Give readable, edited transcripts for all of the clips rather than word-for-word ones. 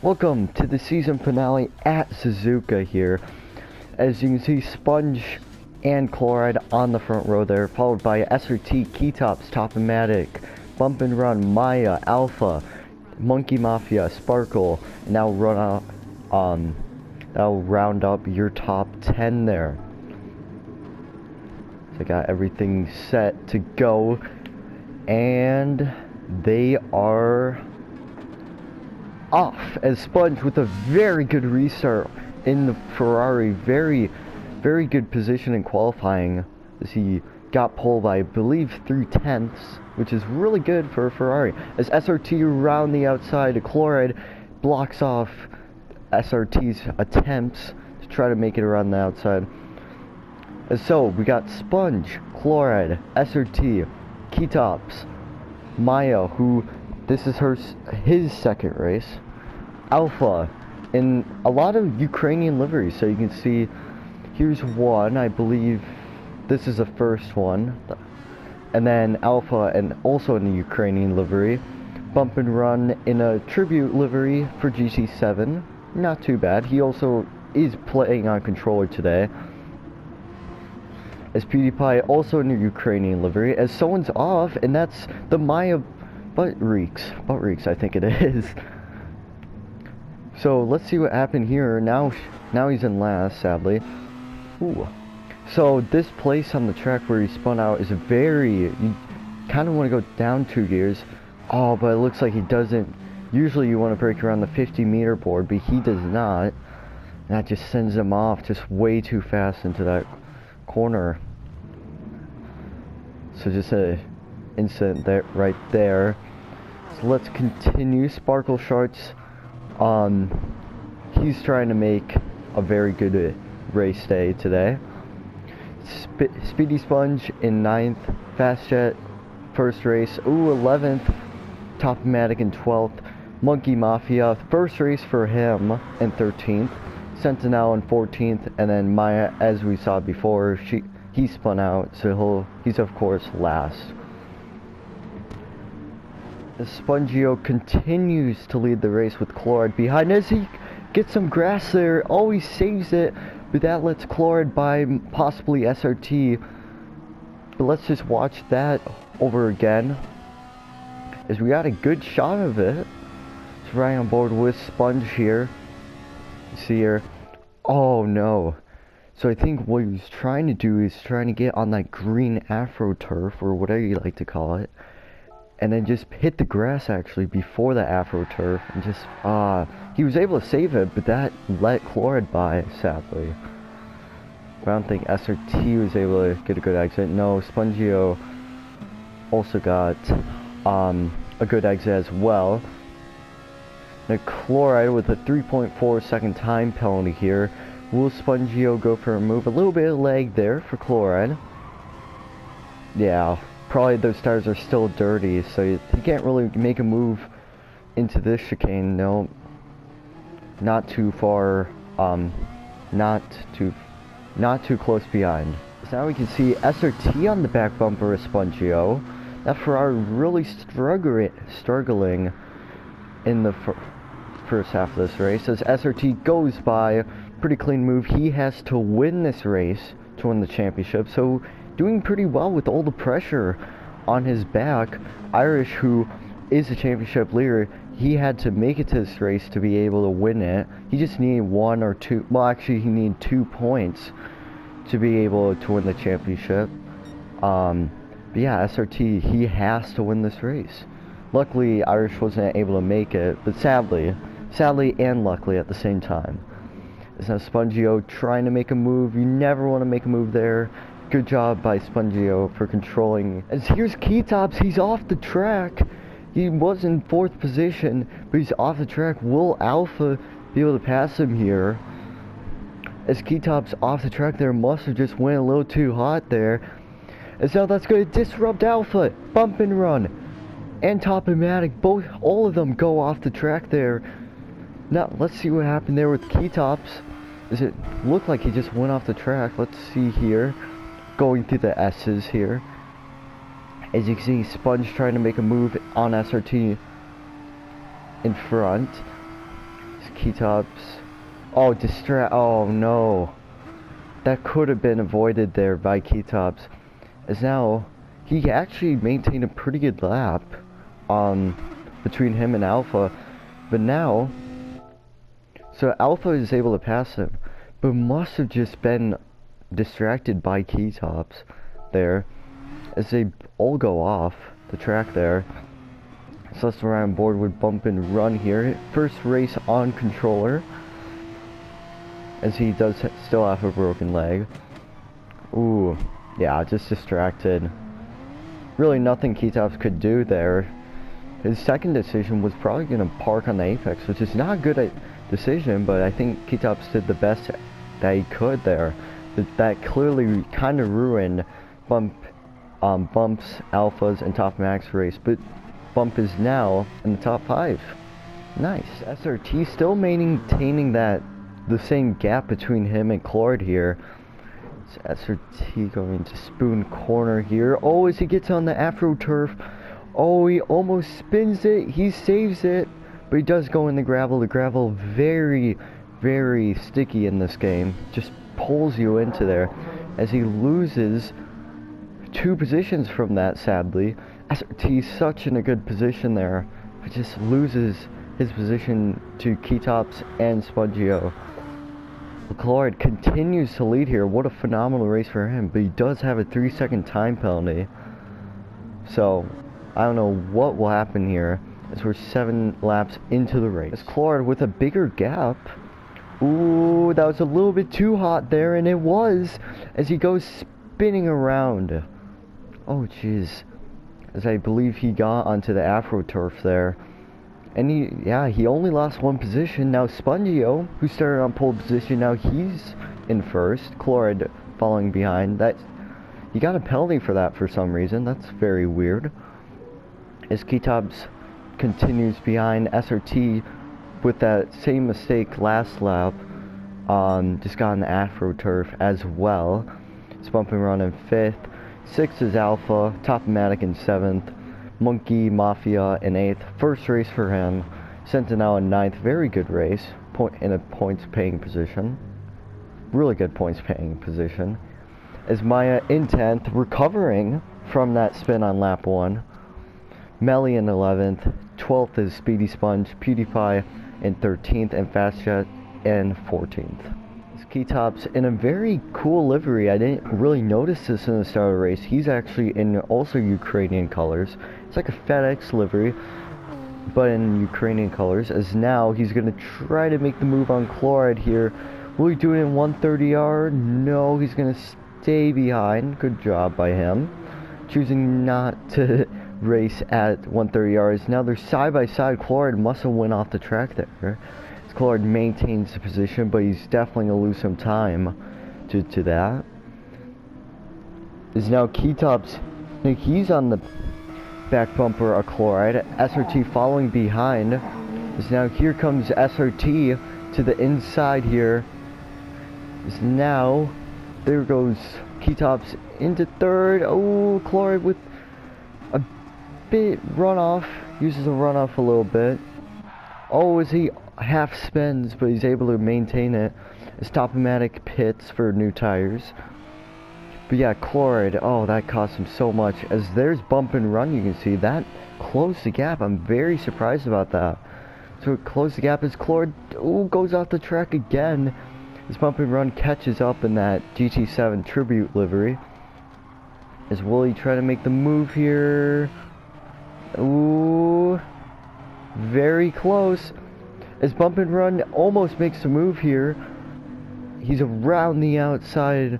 Welcome to the season finale at Suzuka here. As you can see, Sponge and Chloride on the front row there, followed by SRT, Keytops, Top-O-Matic, Bump and Run, Maya, Alpha, Monkey Mafia, Sparkle, and now that'll round up your top 10 there. So I got everything set to go, and they are off as Sponge with a very good restart in the Ferrari. Very good position in qualifying as he got pole by, I believe, 3/10, which is really good for a Ferrari. As SRT around the outside, Chloride blocks off SRT's attempts to try to make it around the outside. And so we got Sponge, Chloride, SRT, Keytops, Maya, who this is his second race, Alpha, in a lot of Ukrainian liveries. So you can see here's one, I believe this is the first one, and then Alpha, and also in the Ukrainian livery. Bump and Run in a tribute livery for GC7, not too bad. He also is playing on controller today. As PewDiePie, also in the Ukrainian livery, as someone's off, and that's the Maya Butt Reeks, I think it is. So let's see what happened here. Now he's in last, sadly. Ooh. So this place on the track where he spun out is you kind of want to go down 2 gears. Oh, but it looks like he doesn't. Usually you want to brake around the 50-meter board, but he does not. And that just sends him off just way too fast into that corner. So just a incident there, right there. So let's continue. Sparkle Sharks, he's trying to make a very good race day today. Speedy Sponge in 9th, Fast Jet first race, 11th, Top-O-Matic in 12th, Monkey Mafia first race for him in 13th, Sentinel in 14th, and then Maya, as we saw before, he spun out, so he's of course last. Spongio continues to lead the race with Chloride behind as he gets some grass there, always saves it, but that lets Chloride by possibly SRT. But let's just watch that over again, as we got a good shot of it. It's right on board with Sponge here. See here. Oh no. So I think what he was trying to do is trying to get on that green Afro turf, or whatever you like to call it, and then just hit the grass actually before the Afro turf, and just he was able to save it, but that let Chloride by, sadly. I don't think SRT was able to get a good exit. No, Spongio also got a good exit as well. Now Chloride with a 3.4 second time penalty here. Will Spongio go for a move? A little bit of lag there for Chloride. Yeah, probably those tires are still dirty, so he can't really make a move into this chicane. No, not too far, not too close behind. So now we can see SRT on the back bumper of Spongio. That Ferrari really struggling in the first half of this race. As SRT goes by, pretty clean move. He has to win this race to win the championship, so doing pretty well with all the pressure on his back. Irish, who is the championship leader, he had to make it to this race to be able to win it. He just needed 1 or 2, well actually he needed 2 points to be able to win the championship. But yeah, SRT, he has to win this race. Luckily Irish wasn't able to make it, but sadly and luckily at the same time. It's now Spongio trying to make a move. You never want to make a move there. Good job by Spongio for controlling. As here's Keytops, he's off the track. He was in 4th position, but he's off the track. Will Alpha be able to pass him here? As Keytops off the track there, must have just went a little too hot there. And so that's going to disrupt Alpha. Bump and Run and Top-O-Matic, all of them go off the track there. Now let's see what happened there with Keytops. Does it look like he just went off the track? Let's see here. Going through the S's here. As you can see, Sponge trying to make a move on SRT in front. Keytops. Oh, oh no. That could have been avoided there by Keytops. As now, he actually maintained a pretty good lap between him and Alpha. But now, so Alpha is able to pass him, but must have just been distracted by Keytops there, as they all go off the track there. Thrustmaster on board would bump and run here. First race on controller, as he does still have a broken leg. Ooh, yeah, just distracted. Really nothing Keytops could do there. His second decision was probably going to park on the apex, which is not a good decision, but I think Keytops did the best that he could there. That clearly kind of ruined Bump's, Alpha's, and Top Max race, but Bump is now in the top 5. Nice. SRT still maintaining the same gap between him and Clord here. It's SRT going to spoon corner here. Oh, as he gets on the Afro turf. Oh, he almost spins it. He saves it, but he does go in the gravel. The gravel very, very sticky in this game. Just pulls you into there, as he loses 2 positions from that, sadly. SRT such in a good position there, but just loses his position to Keytops and Spongio. Clord continues to lead here. What a phenomenal race for him, but he does have a 3-second time penalty. So, I don't know what will happen here, as we're 7 laps into the race. Clord with a bigger gap. Ooh, that was a little bit too hot there, and it was, as he goes spinning around. Oh, jeez. As I believe he got onto the Afro turf there. And he only lost 1 position. Now Spongio, who started on pole position, now he's in first. Clord following behind. He got a penalty for that for some reason. That's very weird. As Keytops continues behind SRT with that same mistake last lap. Just got on the Afro turf as well. It's Bump and Run in 5th. 6th is Alpha, Top-O-Matic in 7th, Monkey Mafia in 8th. First race for him. Sentinel in 9th. Very good race. In a points-paying position. Really good points-paying position. As Maya in 10th, recovering from that spin on lap 1. Melly in 11th. 12th is Speedy Sponge, PewDiePie in 13th, and Fastjet in 14th. Keytops in a very cool livery. I didn't really notice this in the start of the race. He's actually in also Ukrainian colors. It's like a FedEx livery, but in Ukrainian colors. As now he's going to try to make the move on Chloride here. Will he do it in 130R? No, he's going to stay behind. Good job by him. Choosing not to race at 130Rs. Now they're side by side. Chloride must have went off the track there. Clord maintains the position, but he's definitely going to lose some time to that. Is now Keytops. I think he's on the back bumper of Chloride. SRT following behind. Is now here comes SRT to the inside here. Is now there goes Keytops into 3rd. Oh, Chloride with a bit runoff. Uses the runoff a little bit. Oh, is he half spins, but he's able to maintain it. His Top-O-Matic pits for new tires. But yeah, Chloride, oh, that cost him so much. As there's Bump and Run, you can see that closed the gap. I'm very surprised about that. So it closed the gap as Chloride goes off the track again. His Bump and Run catches up in that GT7 Tribute livery. As Wooly trying to make the move here. Ooh, very close. As Bump and Run almost makes a move here. He's around the outside.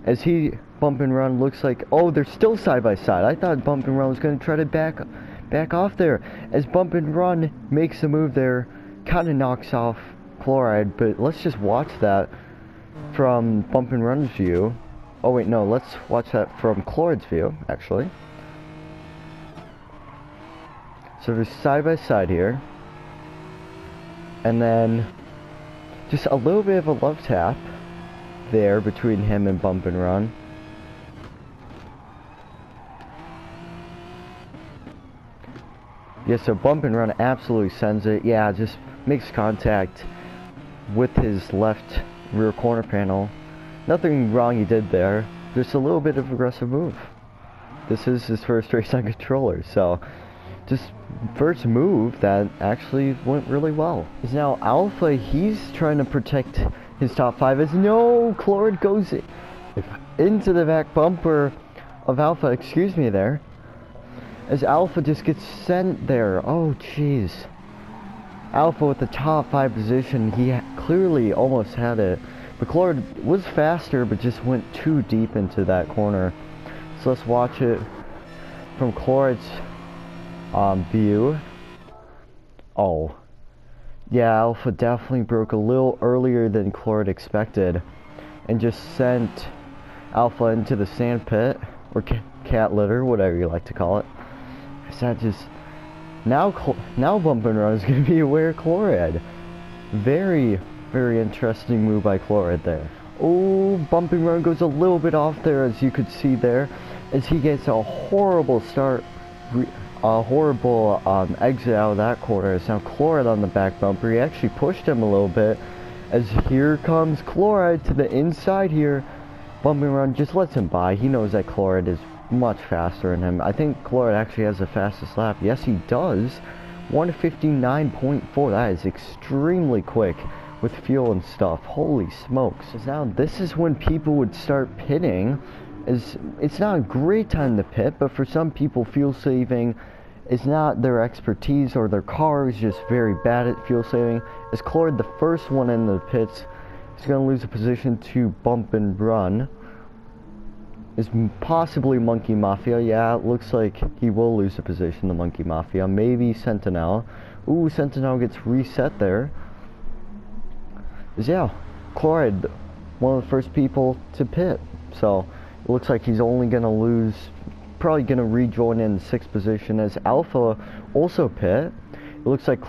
As Bump and Run looks like, oh, they're still side by side. I thought Bump and Run was going to try to back off there. As Bump and Run makes a move there, kind of knocks off Chloride. But let's just watch that from Bump and Run's view. Oh wait, no, let's watch that from Chloride's view, actually. So they're side by side here. And then just a little bit of a love tap there between him and Bump and Run. Yeah, so bump and run absolutely sends it. Yeah, just makes contact with his left rear corner panel. Nothing wrong he did there. Just a little bit of aggressive move. This is his first race on controller, so just first move that actually went really well. Is now Alpha, he's trying to protect his top 5 as no, Clord goes into the back bumper of Alpha, excuse me there. As Alpha just gets sent there. Oh jeez. Alpha with the top 5 position, he clearly almost had it. But Clord was faster, but just went too deep into that corner. So let's watch it from Clord's view. Oh. Yeah, Alpha definitely broke a little earlier than Clord expected. And just sent Alpha into the sand pit. Or cat litter, whatever you like to call it. Is that just... Now Bump and Run is going to be aware of Chloride. Very interesting move by Chloride there. Oh, Bump and Run goes a little bit off there, as you could see there, as he gets a horrible start, a horrible exit out of that corner. It's now Chloride on the back bumper. He actually pushed him a little bit, as here comes Chloride to the inside here. Bump and Run just lets him by. He knows that Chloride is much faster than him. I think Chloride actually has the fastest lap. Yes, he does. 1:59.4. That is extremely quick with fuel and stuff. Holy smokes. Now this is when people would start pitting. It's not a great time to pit, but for some people fuel saving is not their expertise, or their car is just very bad at fuel saving. As Chloride, the first one in the pits, is going to lose a position to Bump and Run. Is possibly Monkey Mafia. Yeah, it looks like he will lose a position to Monkey Mafia. Maybe Sentinel. Ooh, Sentinel gets reset there. Yeah, Chloride, one of the first people to pit. So, it looks like he's only going to lose, probably going to rejoin in 6th position, as Alpha also pit. It looks like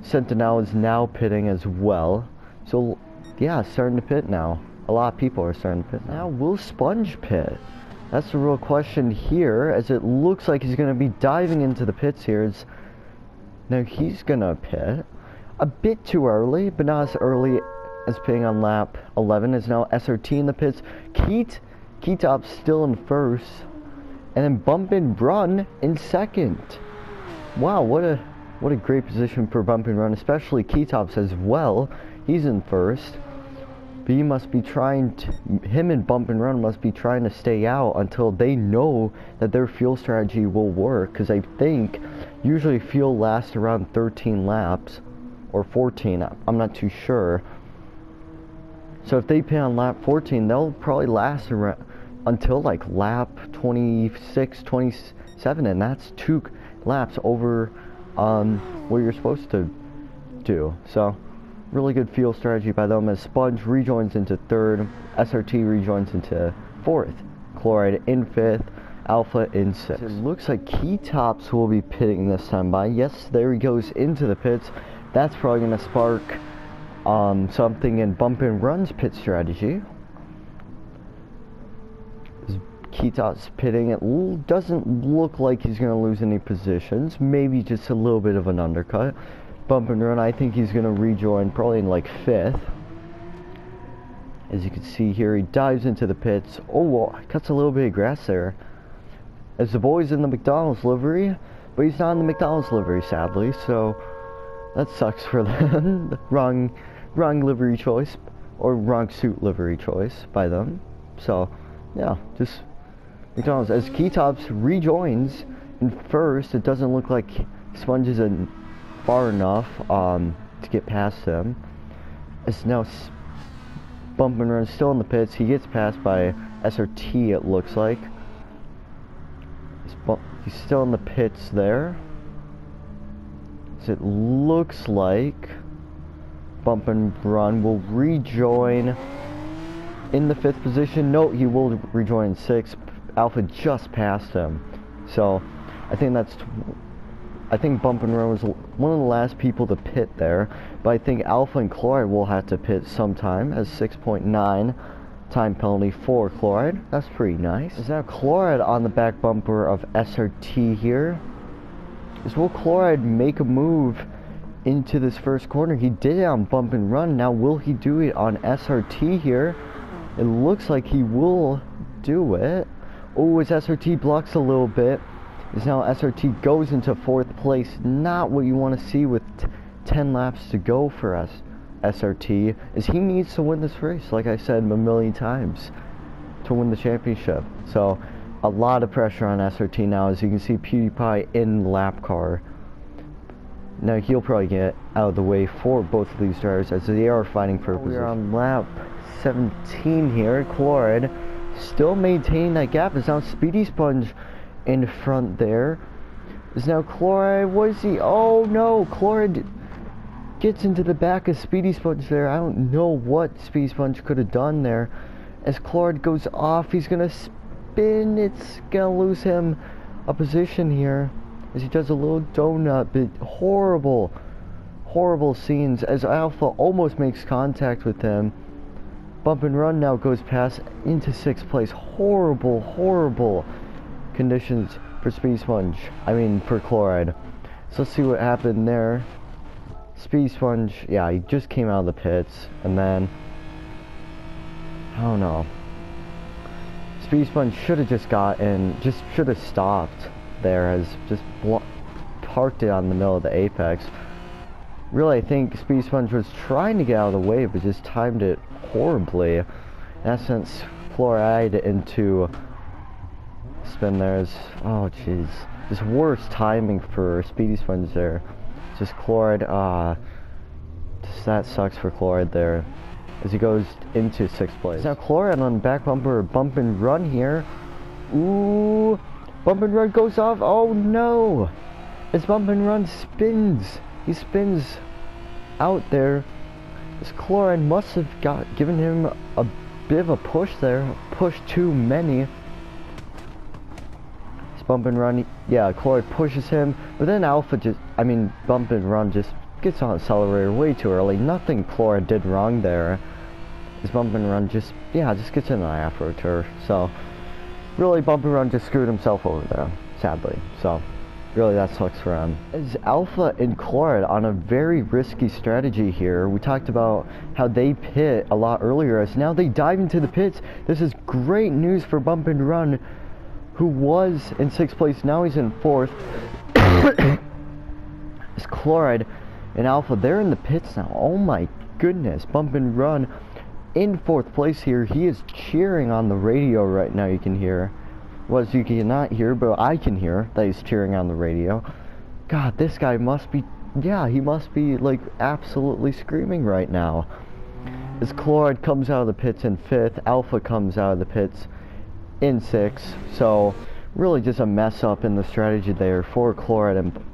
Sentinel is now pitting as well. So, yeah, starting to pit now. A lot of people are starting to pit now. Will Sponge pit? That's the real question here, as it looks like he's going to be diving into the pits here. Now he's going to pit. A bit too early, but not as early as pitting on lap 11. Is now SRT in the pits. Keetop's still in first. And then Bump and Run in second. Wow, what a great position for Bump and Run, especially Keetop's as well. He's in first. But he must be trying to, him and Bump and Run must be trying to stay out until they know that their fuel strategy will work. Because I think usually fuel lasts around 13 laps. Or 14, I'm not too sure. So if they pit on lap 14, they'll probably last around until like lap 26, 27. And that's 2 laps over what you're supposed to do. So really good fuel strategy by them, as Sponge rejoins into 3rd, SRT rejoins into 4th, Chloride in 5th, Alpha in 6th. It looks like Keetops will be pitting this time by. Yes, there he goes into the pits. That's probably going to spark something in Bump and Run's pit strategy. Keetops pitting. It doesn't look like he's going to lose any positions. Maybe just a little bit of an undercut. Bump and Run, I think he's going to rejoin probably in like 5th. As you can see here, he dives into the pits. Oh, well, cuts a little bit of grass there. As the boy's in the McDonald's livery, but he's not in the McDonald's livery, sadly, so that sucks for them. wrong livery choice, or wrong suit livery choice by them. So, yeah, just McDonald's. As Keetops rejoins in first, it doesn't look like Sponge is far enough to get past him. It's now Bump and Run still in the pits. He gets passed by SRT, it looks like. He's still in the pits there. So it looks like Bump and Run will rejoin in the 5th position. No, he will rejoin in 6th. Alpha just passed him. So I think Bump and Run was one of the last people to pit there, but I think Alpha and Chloride will have to pit sometime, as 6.9 time penalty for Chloride. That's pretty nice. Is now Chloride on the back bumper of SRT here. is will Chloride make a move into this first corner? He did it on Bump and Run. Now will he do it on SRT here? It looks like he will do it. Oh, his SRT blocks a little bit. As now SRT goes into 4th place. Not what you want to see with 10 laps to go for SRT. Is he needs to win this race, like I said a million times, to win the championship. So a lot of pressure on SRT now. As you can see, PewDiePie in the lap car. Now he'll probably get out of the way for both of these drivers as they are fighting for position. We're on lap 17 here. Chloride still maintaining that gap. Is now Speedy Sponge in front there. Is now Chloride. What is he? Oh no! Chloride gets into the back of Speedy Sponge there. I don't know what Speedy Sponge could have done there. As Chloride goes off, he's gonna spin. It's gonna lose him a position here as he does a little donut. But horrible scenes as Alpha almost makes contact with him. Bump and Run now goes past into 6th place. Horrible conditions for Speedy Sponge. I mean for Chloride. So let's see what happened there. Speedy Sponge, yeah, he just came out of the pits, and then I don't know. Speedy Sponge should have just should have stopped there, as just parked it on the middle of the apex. Really, I think Speedy Sponge was trying to get out of the way, but just timed it horribly. In essence, Chloride into spin there. Oh jeez, just worst timing for Speedy Sponge there. Just Chloride, that sucks for Chloride there as he goes into 6th place. Now Chloride on back bumper, Bump and Run here. Ooh, Bump and Run goes off. Oh no, as Bump and Run spins, he spins out there. This Chloride must have given him a bit of a push there, push too many. Bump and Run, yeah, Chloride pushes him, but then Alpha Bump and Run just gets on accelerator way too early. Nothing Chloride did wrong there. His Bump and Run just gets in the Afro turf. So really, Bump and Run just screwed himself over there, sadly. So really, that sucks for him. As Alpha and Chloride on a very risky strategy here. We talked about how they pit a lot earlier, as now they dive into the pits. This is great news for Bump and Run, who was in 6th place. Now he's in 4th. It's Chloride and Alpha, they're in the pits now. Oh my goodness. Bump and Run in 4th place here. He is cheering on the radio right now. You can hear, well, you cannot hear, but I can hear that he's cheering on the radio. God, this guy must be, yeah, he must be like absolutely screaming right now. As Chloride comes out of the pits in 5th, Alpha comes out of the pits in 6th. So really just a mess up in the strategy there for Chloride and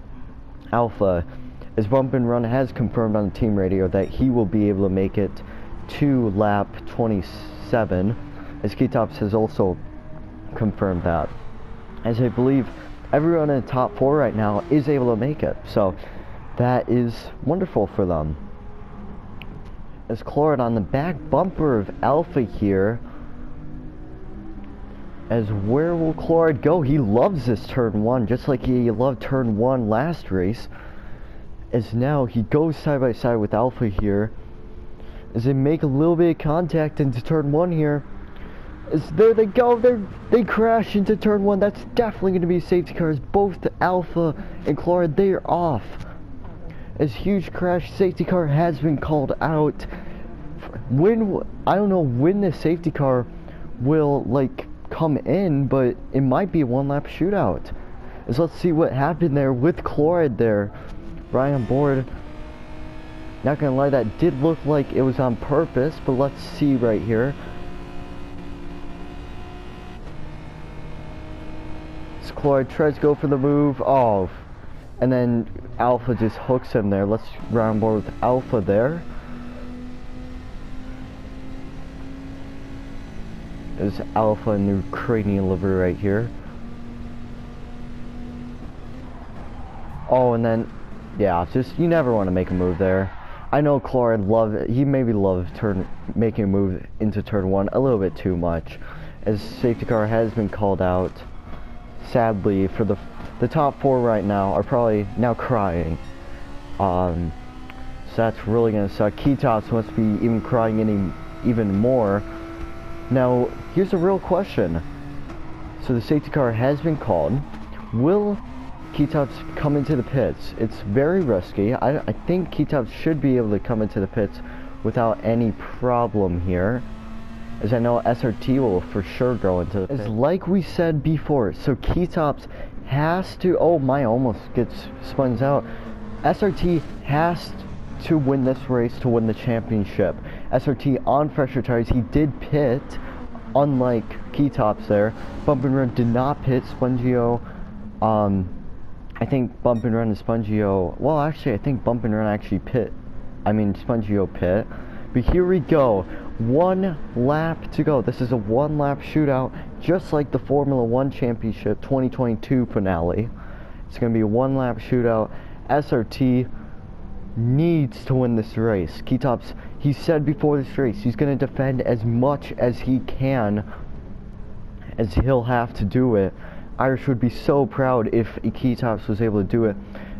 Alpha, as Bump and Run has confirmed on the team radio that he will be able to make it to lap 27, as Keytops has also confirmed that, as I believe everyone in the top 4 right now is able to make it. So that is wonderful for them. As Chloride on the back bumper of Alpha here. As where will Chloride go? He loves this turn 1, just like he loved turn 1 last race. As now he goes side by side with Alpha here. As they make a little bit of contact into turn 1 here. As there they go, they crash into turn 1. That's definitely going to be safety cars. Both Alpha and Chloride, they are off. As huge crash, safety car has been called out. I don't know when the safety car will like come in, but it might be a 1-lap shootout. As let's see what happened there with Chloride there right on board. Not gonna lie, that did look like it was on purpose, but let's see right here. As Chloride tries to go for the move, oh, and then Alpha just hooks him there. Let's round on board with Alpha there. There's Alpha in the Ukrainian livery right here. Oh, and then, yeah, just, you never want to make a move there. I know Chloride he maybe loved making a move into turn 1 a little bit too much, as safety car has been called out. sadly, for the top 4 right now are probably now crying. So that's really gonna suck. Keytops must be even crying even more. Now, here's a real question. So the safety car has been called. Will Keytops come into the pits? It's very risky. I think Keytops should be able to come into the pits without any problem here, as I know SRT will for sure go into the pits. As like we said before, so Keytops has to, oh my, almost gets spun out. SRT has to win this race to win the championship. SRT on fresher tires, he did pit, unlike Keytops there. Bump and Run did not pit. Spongio, I think Bump and Run and Spongio, well actually I think Bump and Run actually pit. I mean Spongio pit. But here we go. 1 lap to go. This is a 1 lap shootout, just like the Formula 1 Championship 2022 finale. It's going to be a 1 lap shootout. SRT needs to win this race. Keytops, he said before this race, he's going to defend as much as he can, as he'll have to do it. Irish would be so proud if Keytops was able to do it,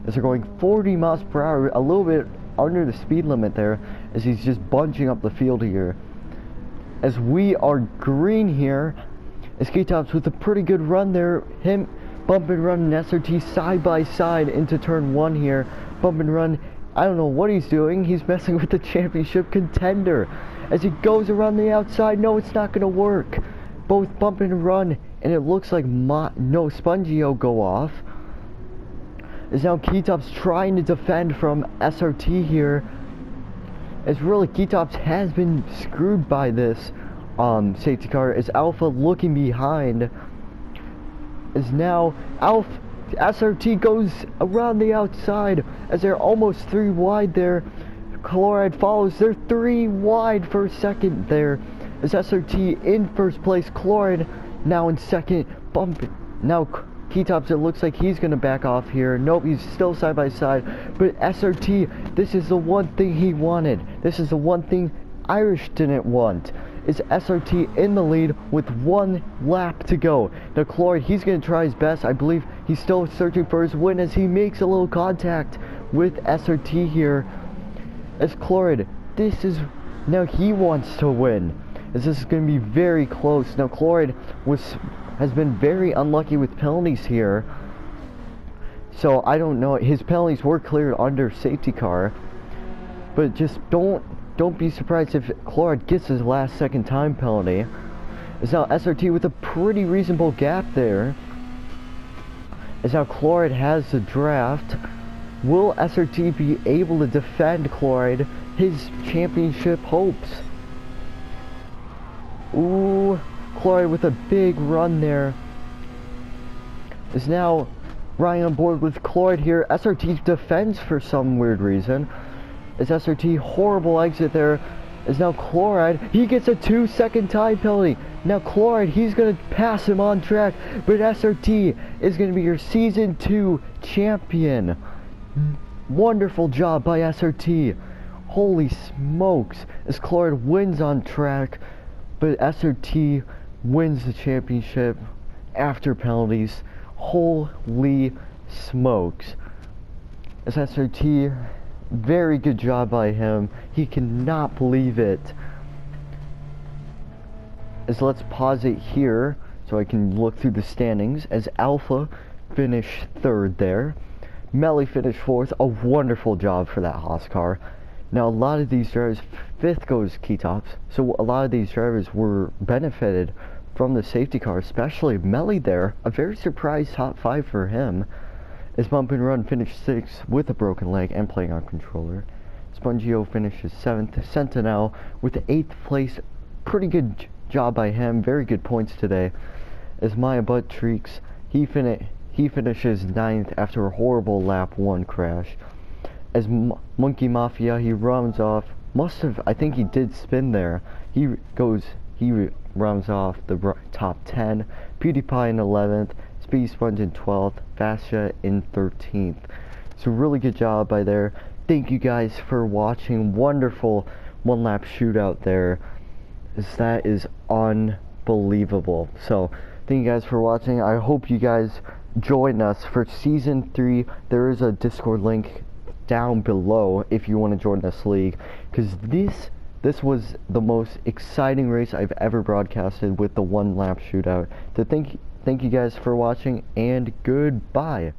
as they're going 40 miles per hour, a little bit under the speed limit there, as he's just bunching up the field here. As we are green here, as Keytops with a pretty good run there, him, Bump and Run and SRT side by side into turn 1 here. Bump and Run, I don't know what he's doing. He's messing with the championship contender. As he goes around the outside, no, it's not going to work. Both Bump and Run, and it looks like no Spongio go off. As now Keytops trying to defend from SRT here. As really Keytops has been screwed by this safety car. As Alpha looking behind. As now SRT goes around the outside, as they're almost 3 wide there. Chloride follows. They're 3 wide for a second there. As SRT in first place, Chloride now in second. Bump now Keytops, it looks like he's gonna back off here. Nope, he's still side by side. But SRT, this is the one thing he wanted. This is the one thing Irish didn't want. Is SRT in the lead with 1 lap to go. Now Chloride, he's gonna try his best. I believe he's still searching for his win as he makes a little contact with SRT here. As Chloride, this is, now he wants to win, as this is gonna be very close. Now Chloride has been very unlucky with penalties here, so I don't know, his penalties were cleared under safety car, but just don't be surprised if Chloride gets his last second time penalty. As now SRT with a pretty reasonable gap there, as now Chloride has the draft. Will SRT be able to defend Chloride his championship hopes? Ooh, Chloride with a big run there. Is now riding on board with Chloride here. SRT defends for some weird reason. Is SRT horrible exit there. Is now Chloride, he gets a 2-second time penalty. Now Chloride, he's gonna pass him on track, but SRT is gonna be your season 2 champion. Wonderful job by SRT. Holy smokes, as Chloride wins on track, but SRT wins the championship after penalties. Holy smokes. As SRT, very good job by him. He cannot believe it. As let's pause it here so I can look through the standings. As Alpha finished 3rd there. Melly finished 4th. A wonderful job for that Haas car. Now a lot of these drivers, 5th goes Keytops, so a lot of these drivers were benefited from the safety car, especially Melly there. A very surprised top 5 for him. As Bump and Run finished 6th with a broken leg and playing on controller. Spongio finishes 7th. Sentinel with the 8th place. Pretty good job by him. Very good points today. As Maya Butt Treeks, he finishes 9th after a horrible lap 1 crash. As Monkey Mafia, he rounds off. I think he did spin there. He rounds off the top 10. PewDiePie in 11th. Speedy Sponge in 12th, Fascia in 13th. So really good job by there. Thank you guys for watching. Wonderful 1 lap shootout there. That is unbelievable. So Thank you guys for watching. I hope you guys join us for season 3. There is a Discord link down below if you want to join this league, because this was the most exciting race I've ever broadcasted with the 1 lap shootout. So thank you guys for watching, and goodbye.